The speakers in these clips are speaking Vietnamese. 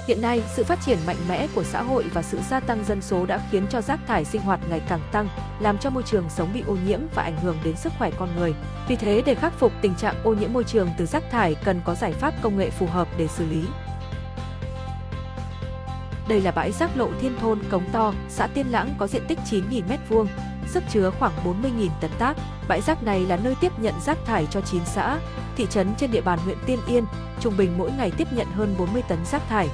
Hiện nay, sự phát triển mạnh mẽ của xã hội và sự gia tăng dân số đã khiến cho rác thải sinh hoạt ngày càng tăng, làm cho môi trường sống bị ô nhiễm và ảnh hưởng đến sức khỏe con người. Vì thế, để khắc phục tình trạng ô nhiễm môi trường từ rác thải cần có giải pháp công nghệ phù hợp để xử lý. Đây là bãi rác lộ Thiên thôn Cống To, xã Tiên Lãng có diện tích 9.000 m², sức chứa khoảng 40.000 tấn rác. Bãi rác này là nơi tiếp nhận rác thải cho 9 xã, thị trấn trên địa bàn huyện Tiên Yên, trung bình mỗi ngày tiếp nhận hơn 40 tấn rác thải.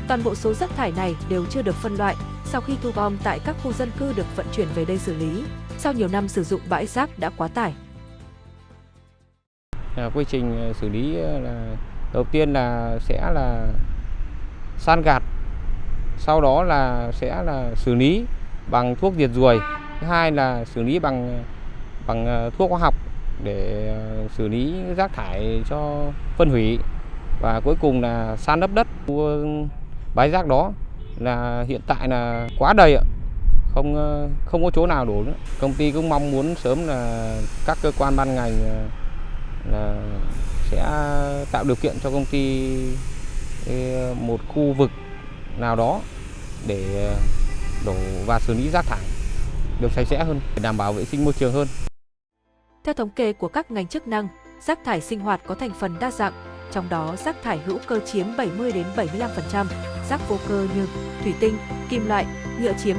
Toàn bộ số rác thải này đều chưa được phân loại, sau khi thu gom tại các khu dân cư được vận chuyển về đây xử lý. Sau nhiều năm sử dụng, bãi rác đã quá tải. Quy trình xử lý là đầu tiên là sẽ là san gạt, sau đó là sẽ là xử lý bằng thuốc diệt ruồi, thứ hai là xử lý bằng thuốc hóa học để xử lý rác thải cho phân hủy, và cuối cùng là san lấp đất. Bãi rác đó là hiện tại là quá đầy ạ, không có chỗ nào đổ nữa. Công ty cũng mong muốn sớm là các cơ quan ban ngành là sẽ tạo điều kiện cho công ty một khu vực nào đó để đổ và xử lý rác thải được sạch sẽ hơn, để đảm bảo vệ sinh môi trường hơn. Theo thống kê của các ngành chức năng, rác thải sinh hoạt có thành phần đa dạng, trong đó rác thải hữu cơ chiếm 70-75%, rác vô cơ như thủy tinh, kim loại, nhựa chiếm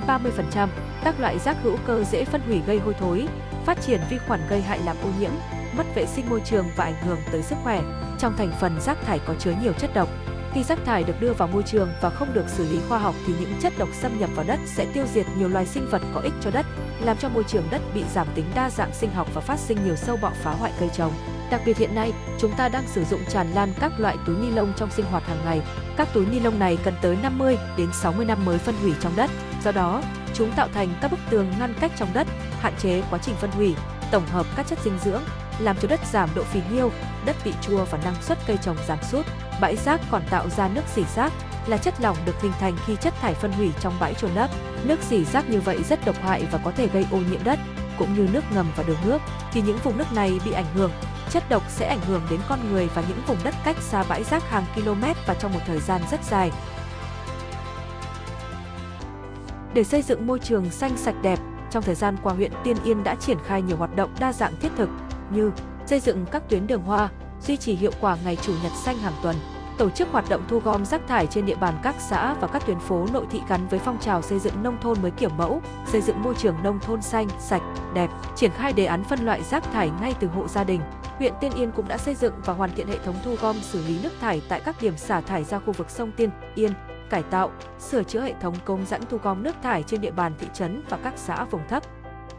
25-30%. Các loại rác hữu cơ dễ phân hủy gây hôi thối, phát triển vi khuẩn gây hại làm ô nhiễm, mất vệ sinh môi trường và ảnh hưởng tới sức khỏe. Trong thành phần rác thải có chứa nhiều chất độc. Khi rác thải được đưa vào môi trường và không được xử lý khoa học thì những chất độc xâm nhập vào đất sẽ tiêu diệt nhiều loài sinh vật có ích cho đất, làm cho môi trường đất bị giảm tính đa dạng sinh học và phát sinh nhiều sâu bọ phá hoại cây trồng. Đặc biệt hiện nay, chúng ta đang sử dụng tràn lan các loại túi ni lông trong sinh hoạt hàng ngày. Các túi ni lông này cần tới 50 đến 60 năm mới phân hủy trong đất. Do đó, chúng tạo thành các bức tường ngăn cách trong đất, hạn chế quá trình phân hủy, tổng hợp các chất dinh dưỡng, làm cho đất giảm độ phì nhiêu, đất bị chua và năng suất cây trồng giảm sút. Bãi rác còn tạo ra nước rỉ rác, là chất lỏng được hình thành khi chất thải phân hủy trong bãi chôn lấp. Nước rỉ rác như vậy rất độc hại và có thể gây ô nhiễm đất, cũng như nước ngầm và đường nước. Khi những vùng nước này bị ảnh hưởng, chất độc sẽ ảnh hưởng đến con người và những vùng đất cách xa bãi rác hàng km và trong một thời gian rất dài. Để xây dựng môi trường xanh sạch đẹp, trong thời gian qua huyện Tiên Yên đã triển khai nhiều hoạt động đa dạng thiết thực như xây dựng các tuyến đường hoa, duy trì hiệu quả ngày Chủ nhật xanh hàng tuần, tổ chức hoạt động thu gom rác thải trên địa bàn các xã và các tuyến phố nội thị gắn với phong trào xây dựng nông thôn mới kiểu mẫu, xây dựng môi trường nông thôn xanh, sạch, đẹp, triển khai đề án phân loại rác thải ngay từ hộ gia đình. Huyện Tiên Yên cũng đã xây dựng và hoàn thiện hệ thống thu gom xử lý nước thải tại các điểm xả thải ra khu vực sông Tiên Yên, cải tạo, sửa chữa hệ thống cống rãnh thu gom nước thải trên địa bàn thị trấn và các xã vùng thấp.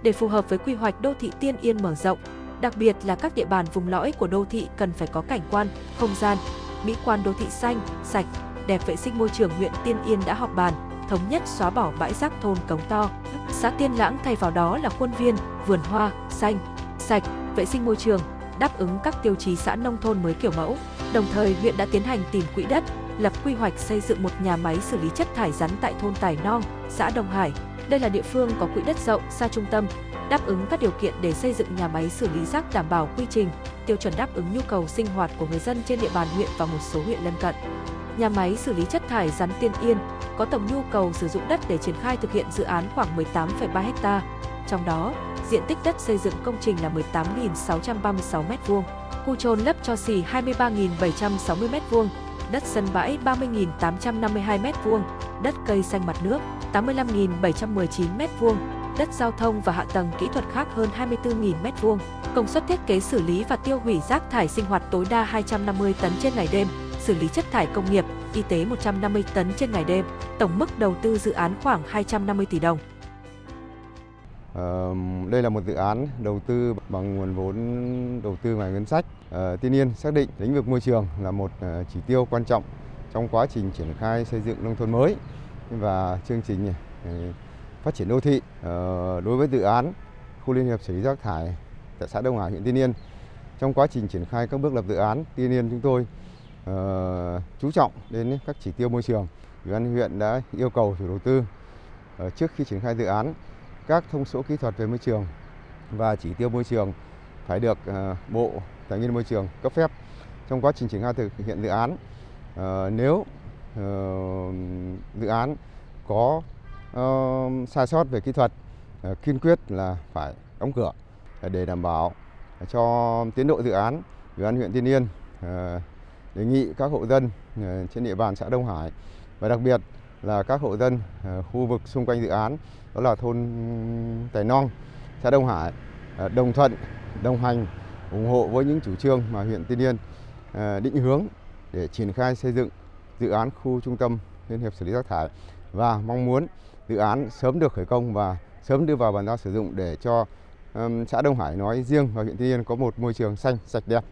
Để phù hợp với quy hoạch đô thị Tiên Yên mở rộng, đặc biệt là các địa bàn vùng lõi của đô thị cần phải có cảnh quan, không gian, mỹ quan đô thị xanh, sạch, đẹp. Vệ sinh môi trường huyện Tiên Yên đã họp bàn, thống nhất xóa bỏ bãi rác thôn Cống To, xã Tiên Lãng, thay vào đó là khuôn viên, vườn hoa, xanh, sạch, vệ sinh môi trường, đáp ứng các tiêu chí xã nông thôn mới kiểu mẫu. Đồng thời, huyện đã tiến hành tìm quỹ đất, lập quy hoạch xây dựng một nhà máy xử lý chất thải rắn tại thôn Tài Nong, xã Đông Hải. Đây là địa phương có quỹ đất rộng, xa trung tâm, đáp ứng các điều kiện để xây dựng nhà máy xử lý rác đảm bảo quy trình, tiêu chuẩn đáp ứng nhu cầu sinh hoạt của người dân trên địa bàn huyện và một số huyện lân cận. Nhà máy xử lý chất thải rắn Tiên Yên có tổng nhu cầu sử dụng đất để triển khai thực hiện dự án khoảng 18,3 ha. Trong đó, diện tích đất xây dựng công trình là 18.636 m², khu chôn lấp cho xỉ 23.760 m², đất sân bãi 30.852 m², đất cây xanh mặt nước 85.719 m², đất giao thông và hạ tầng kỹ thuật khác hơn 24.000 m². Công suất thiết kế xử lý và tiêu hủy rác thải sinh hoạt tối đa 250 tấn trên ngày đêm, xử lý chất thải công nghiệp, y tế 150 tấn trên ngày đêm. Tổng mức đầu tư dự án khoảng 250 tỷ đồng. Đây là một dự án đầu tư bằng nguồn vốn đầu tư ngoài ngân sách. Tiên Yên xác định lĩnh vực môi trường là một chỉ tiêu quan trọng trong quá trình triển khai xây dựng nông thôn mới và chương trình phát triển đô thị. Đối với dự án khu liên hiệp xử lý rác thải tại xã Đông Hải, huyện Tiên Yên, trong quá trình triển khai các bước lập dự án, Tiên Yên chúng tôi chú trọng đến các chỉ tiêu môi trường. Ủy ban huyện đã yêu cầu chủ đầu tư trước khi triển khai dự án các thông số kỹ thuật về môi trường và chỉ tiêu môi trường phải được Bộ Tài nguyên Môi trường cấp phép. Trong quá trình triển khai thực hiện dự án, nếu dự án có sai sót về kỹ thuật, kiên quyết là phải đóng cửa để đảm bảo cho tiến độ dự án. Ủy ban huyện Tiên Yên đề nghị các hộ dân trên địa bàn xã Đông Hải và đặc biệt là các hộ dân khu vực xung quanh dự án, đó là thôn Tài Nong, xã Đông Hải, đồng thuận, đồng hành, ủng hộ với những chủ trương mà huyện Tiên Yên định hướng để triển khai xây dựng dự án khu trung tâm liên hiệp xử lý rác thải, và mong muốn dự án sớm được khởi công và sớm đưa vào bàn giao sử dụng để cho xã Đông Hải nói riêng và huyện Tiên Yên có một môi trường xanh, sạch, đẹp.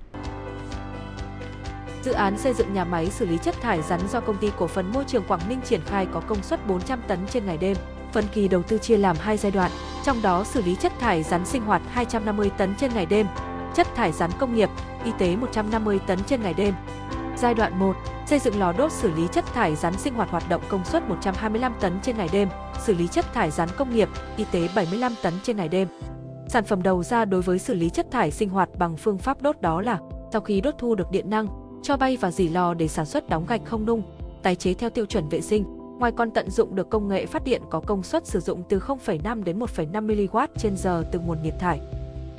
Dự án xây dựng nhà máy xử lý chất thải rắn do Công ty Cổ phần Môi trường Quảng Ninh triển khai có công suất 400 tấn trên ngày đêm. Phân kỳ đầu tư chia làm 2 giai đoạn, trong đó xử lý chất thải rắn sinh hoạt 250 tấn trên ngày đêm, chất thải rắn công nghiệp, y tế 150 tấn trên ngày đêm. Giai đoạn 1, xây dựng lò đốt xử lý chất thải rắn sinh hoạt hoạt động công suất 125 tấn trên ngày đêm, xử lý chất thải rắn công nghiệp, y tế 75 tấn trên ngày đêm. Sản phẩm đầu ra đối với xử lý chất thải sinh hoạt bằng phương pháp đốt đó là sau khi đốt thu được điện năng, cho bay vào rỉ lò để sản xuất đóng gạch không nung, tái chế theo tiêu chuẩn vệ sinh. Ngoài còn tận dụng được công nghệ phát điện có công suất sử dụng từ 0,5 đến 1,5 mW/h từ nguồn nhiệt thải.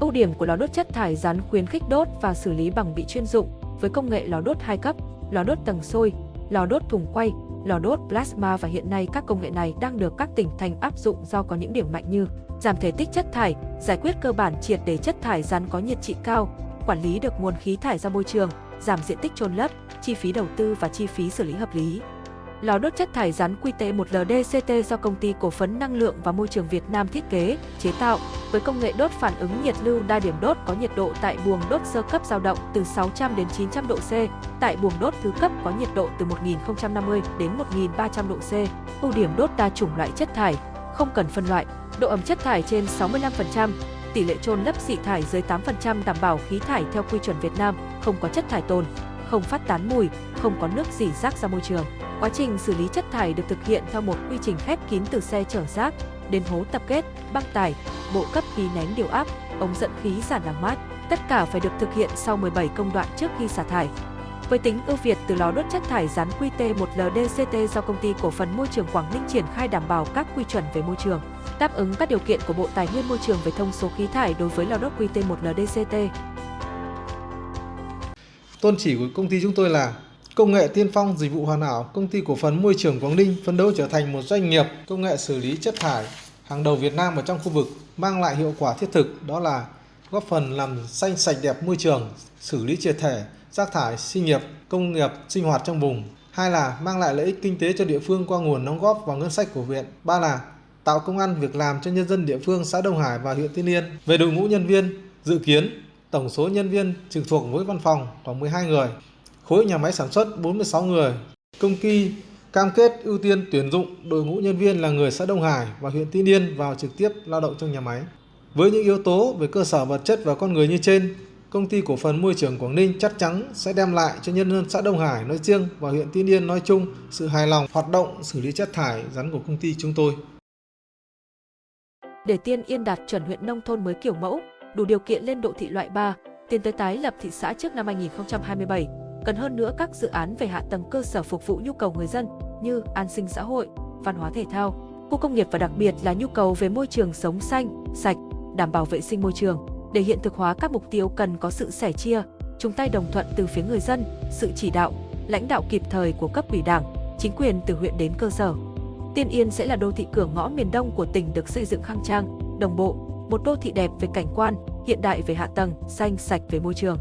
Ưu điểm của lò đốt chất thải rắn khuyến khích đốt và xử lý bằng bị chuyên dụng với công nghệ lò đốt 2 cấp, lò đốt tầng sôi, lò đốt thùng quay, lò đốt plasma, và hiện nay các công nghệ này đang được các tỉnh thành áp dụng do có những điểm mạnh như giảm thể tích chất thải, giải quyết cơ bản triệt để chất thải rắn có nhiệt trị cao, quản lý được nguồn khí thải ra môi trường, giảm diện tích chôn lấp, chi phí đầu tư và chi phí xử lý hợp lý. Lò đốt chất thải rắn QT1LDCT do Công ty Cổ phần Năng lượng và Môi trường Việt Nam thiết kế, chế tạo, với công nghệ đốt phản ứng nhiệt lưu đa điểm đốt có nhiệt độ tại buồng đốt sơ cấp dao động từ 600 đến 900 độ C, tại buồng đốt thứ cấp có nhiệt độ từ 1050 đến 1300 độ C. Ưu điểm đốt đa chủng loại chất thải, không cần phân loại, độ ẩm chất thải trên 65%, tỷ lệ chôn lấp xỉ thải dưới 8%, đảm bảo khí thải theo quy chuẩn Việt Nam, không có chất thải tồn, không phát tán mùi, không có nước rỉ rác ra môi trường. Quá trình xử lý chất thải được thực hiện theo một quy trình khép kín từ xe chở rác đến hố tập kết, băng tải, bộ cấp khí nén điều áp, ống dẫn khí xả làm mát. Tất cả phải được thực hiện sau 17 công đoạn trước khi xả thải. Với tính ưu việt từ lò đốt chất thải rắn QT1LDCT do Công ty Cổ phần Môi trường Quảng Ninh triển khai đảm bảo các quy chuẩn về môi trường, đáp ứng các điều kiện của Bộ Tài nguyên Môi trường về thông số khí thải đối với lò đốt QT1LDCT. Tôn chỉ của công ty chúng tôi là công nghệ tiên phong, dịch vụ hoàn hảo. Công ty Cổ phần Môi trường Quảng Ninh phấn đấu trở thành một doanh nghiệp công nghệ xử lý chất thải hàng đầu Việt Nam và trong khu vực, mang lại hiệu quả thiết thực, đó là góp phần làm xanh sạch đẹp môi trường, xử lý triệt để rác thải sinh nghiệp, công nghiệp, sinh hoạt trong vùng. 2 là mang lại lợi ích kinh tế cho địa phương qua nguồn đóng góp vào ngân sách của huyện. 3 là tạo công ăn việc làm cho nhân dân địa phương xã Đông Hải và huyện Tiên Yên. Về đội ngũ nhân viên, dự kiến tổng số nhân viên trực thuộc mỗi văn phòng khoảng 12 người, khối nhà máy sản xuất 46 người. Công ty cam kết ưu tiên tuyển dụng đội ngũ nhân viên là người xã Đông Hải và huyện Tiên Yên vào trực tiếp lao động trong nhà máy. Với những yếu tố về cơ sở vật chất và con người như trên, Công ty Cổ phần Môi trường Quảng Ninh chắc chắn sẽ đem lại cho nhân dân xã Đông Hải nói riêng và huyện Tiên Yên nói chung sự hài lòng hoạt động xử lý chất thải rắn của công ty chúng tôi. Để Tiên Yên đạt chuẩn huyện nông thôn mới kiểu mẫu, đủ điều kiện lên độ thị loại 3, tiến tới tái lập thị xã trước năm 2027, cần hơn nữa các dự án về hạ tầng cơ sở phục vụ nhu cầu người dân như an sinh xã hội, văn hóa thể thao, khu công nghiệp và đặc biệt là nhu cầu về môi trường sống xanh, sạch, đảm bảo vệ sinh môi trường. Để hiện thực hóa các mục tiêu cần có sự sẻ chia, chung tay đồng thuận từ phía người dân, sự chỉ đạo, lãnh đạo kịp thời của cấp ủy Đảng, chính quyền từ huyện đến cơ sở. Tiên Yên sẽ là đô thị cửa ngõ miền Đông của tỉnh được xây dựng khang trang, đồng bộ, một đô thị đẹp về cảnh quan, hiện đại về hạ tầng, xanh sạch về môi trường.